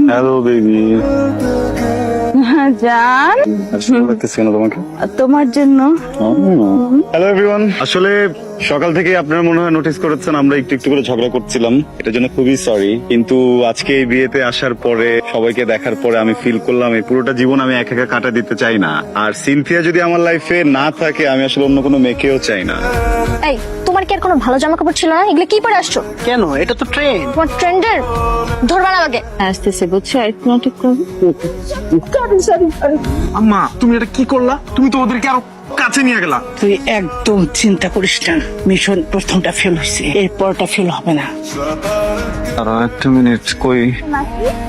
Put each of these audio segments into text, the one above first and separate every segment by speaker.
Speaker 1: Hello baby.
Speaker 2: জান,
Speaker 1: লাগতেছে কেন তোমাকে?
Speaker 2: তোমার জন্য।
Speaker 1: Hello everyone. আসলে সকাল থেকে আপনারা মনে হয় নোটিস করেছেন আমরা একটু একটু করে ঝগড়া করছিলাম, এটার জন্য খুবই সরি। কিন্তু আজকে এই বিয়েতে আসার পরে সবাইকে দেখার পরে আমি ফিল করলাম এই পুরোটা জীবন আমি একা একা কাটা দিতে চাই না। আর সিনথিয়া যদি আমার লাইফে না থাকে আমি আসলে অন্য কোনো মেয়েকেও চাই না।
Speaker 3: এই, তোমার কি আর কোনো ভালো জামা কাপড় ছিল না? এগুলো কি পরে আসছো?
Speaker 4: কেন? এটা তো ট্রেন।
Speaker 3: তোমার ট্রেন্ডের ধরবা না আমাকে।
Speaker 2: আসতেছে বুঝছো, একটু ঠিক করবো।
Speaker 4: আম্মা, তুমি এটা কি করলা? তুমি তো ওদেরকে আরো কাছে নিয়ে গেলা।
Speaker 5: তুই একদম চিন্তা করিস না, মিশন প্রথমটা ফেল হয়েছে, এরপরটা ফেল হবে না।
Speaker 1: আর একটা মিনিট, কই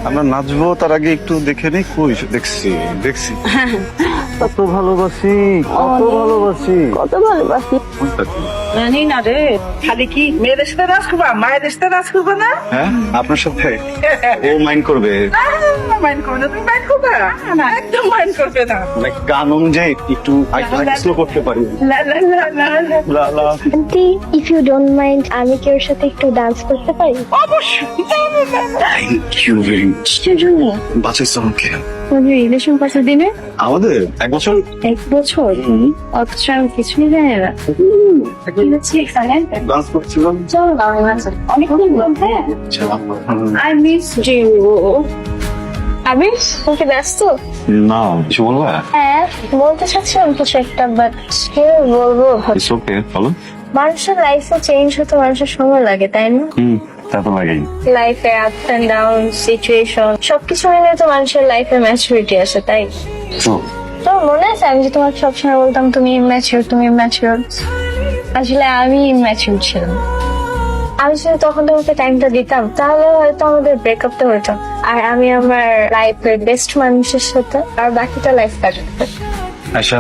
Speaker 1: আমরা নাচবো তার আগে একটু দেখে নেই। কই দেখছি কত ভালোবাসি, কত ভালোবাসি।
Speaker 2: কত ভালোবাসি।
Speaker 5: জানি না রে, খালি কি মেয়েদের সাথে নাচ করবা, মায়েদের সাথে নাচ করবা না?
Speaker 1: হ্যাঁ আপনার সাথে ও মাইন্ড করবে?
Speaker 5: মাইন্ড করবে না, তুমি মাইন্ড করবে না, একদম মাইন্ড করবে না।
Speaker 1: মানে গান অনুযায়ী একটু স্লো করতে পারি।
Speaker 5: লা লা লা লা লা।
Speaker 1: লা লা।
Speaker 3: Aunty, if you don't mind, আমি কি ওর সাথে একটু ডান্স করতে পারি?
Speaker 5: অবশ্যই।
Speaker 1: Thank you very much.
Speaker 3: কিসের জন্য?
Speaker 1: বাঁচাইছো আমাকে।
Speaker 2: তোমাদের রিলেশন কত দিনে?
Speaker 1: আমাদের 1 বছর।
Speaker 2: 1 বছর? অথচ আমি কিছুই জানি না। কি হচ্ছে এখানে?
Speaker 1: ডান্স করছিলাম।
Speaker 2: চলো না, আমি নাচি। অনেকক্ষণ বলতে। I miss you. আবির, তুমি কি ব্যস্ত?
Speaker 1: না কিছু বলবা?
Speaker 3: হ্যাঁ, বলতে চাচ্ছিলাম কিছু একটা, বাট কি বলবো?
Speaker 1: ইটস ওকে, বলো।
Speaker 3: মানুষের লাইফে চেঞ্জ হতে মানুষের সময় লাগে, তাই না?
Speaker 1: তা তো লাগেই।
Speaker 3: লাইফে আপস এন্ড ডাউন, সিচুয়েশন সবকিছু মিলে তো মানুষের লাইফে ম্যাচুরিটি আসে, তাই? তো মনে আছে আমি যে তোমাকে সবসময় বলতাম তুমি ইম্যাচিউর, তুমি ইম্যাচিউর। আসলে আমি ইম্যাচিউর ছিলাম। আমি যদি তখন তোমাকে টাইমটা দিতাম তাহলে হয়তো আমাদের ব্রেকআপটা হতো, আর আমি আমার লাইফের বেস্ট মানুষের সাথে আর বাকিটা লাইফ কাটাতে পারতাম।
Speaker 1: আচ্ছা,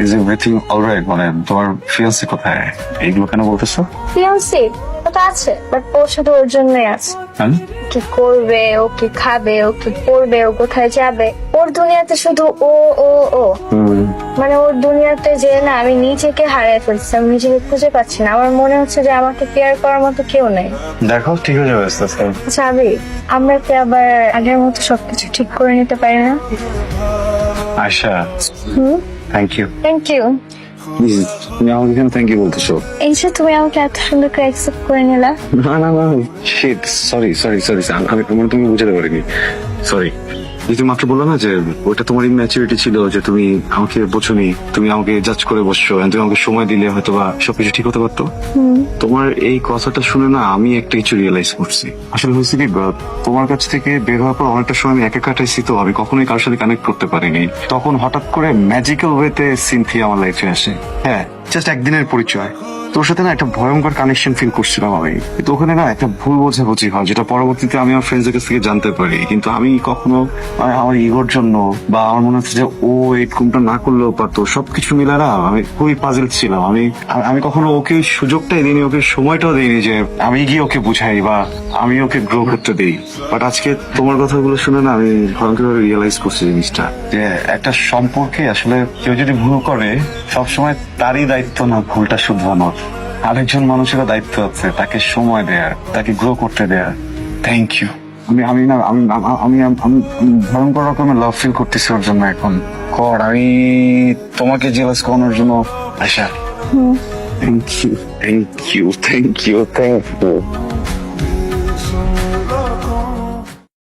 Speaker 1: ইজ এভরিথিং অলরাইট? মানে তোমার ফিয়ান্সি কোথায়? এইগুলো কেন বলতেছো?
Speaker 3: ফিয়ান্সি ওটা আছে, বাট ওর সাথে ওর জন্যই আছে।
Speaker 1: হ্যাঁ,
Speaker 3: কি করবে, ও কি খাবে, ও কি পড়বে, ও কোথায় যাবে, ওর দুনিয়াতে শুধু ও ও ও। মানে ওর দুনিয়াতে যে না আমি নিজেকে হারিয়ে ফেলছি, আমি নিজেকে খুঁজে পাচ্ছি না। আমার মনে হচ্ছে যে আমাকে কেয়ার করার মতো কেউ নেই।
Speaker 1: দেখো ঠিক হয়ে যাবে আস্তে আস্তে।
Speaker 3: আচ্ছা আবি, আমরা কি আবার আগের মতো সবকিছু ঠিক করে নিতে পারি না?
Speaker 1: Ayesha, thank you.
Speaker 3: Thank you.
Speaker 1: Please তুমি আমাকে কেন থ্যাংক ইউ বলতেছো?
Speaker 3: এই যে তুমি আমাকে এত সুন্দর করে অ্যাকসেপ্ট করে নিলা।
Speaker 1: না না না, শিট, সরি সরি সরি, আমি তুমি বুঝাতে পারিনি, সরি। তুমি মাত্র বললো না যে ওটা তোমার ইম্যাচুরিটি ছিল, যে তুমি আমাকে বোঝোনি, তুমি আমাকে জাজ করে বসছো, তুমি আমাকে সময় দিলে হয়তো বা সবকিছু ঠিক হতে পারতো। তোমার এই কথাটা শুনে না আমি একটা কিছু রিয়েলাইজ করছি। আসলে হয়েছে কি, তোমার কাছ থেকে বের হওয়ার পর অনেকটা সময় আমি একা কাটাইছি, তো আমি কখনোই কারোর সাথে কানেক্ট করতে পারিনি। তখন হঠাৎ করে ম্যাজিক্যাল ওয়েতে সিনথিয়া আমার লাইফে আসে। হ্যাঁ, জাস্ট একদিনের পরিচয়, তোর সাথে না একটা ভয়ঙ্কর কানেকশন ফিল করছিলাম আমি। কিন্তু ওখানে না একটা ভুল বোঝাবুঝি হয়, যেটা পরবর্তীতে আমি আমার ফ্রেন্ডসদের কাছ থেকে জানতে পারি। কিন্তু আমি কখনো আমার ইগোর জন্য বা আমার মনে হচ্ছে যে ও এরকমটা না করলেও পারতো, সবকিছু মিলে না আমি খুবই পাজল ছিলাম। আমি কখনো ওকে সুযোগটাই দিইনি, ওকে সময়টাও দিইনি যে আমি গিয়ে ওকে বুঝাই বা আমি ওকে গ্রো করতে দিই। বাট আজকে তোমার কথাগুলো শুনে না আমি ভয়ঙ্করভাবে রিয়েলাইজ করছি জিনিসটা, যে একটা সম্পর্কে আসলে কেউ যদি ভুল করে সবসময় তারই দায়িত্ব না ভুলটা শুধরানোর। আরেকজন মানুষেরও দায়িত্ব আছে তাকে সময় দেয়ার, তাকে গ্রো করতে দেয়ার। Thank you. আমি না আমি আমি আমি ভয়ঙ্কর রকমের লাভ ফিল করতেছি ওর জন্য এখন। আমি তোমাকে জেলাস করানোর জন্য। Asha, thank you thank you thank you thank you.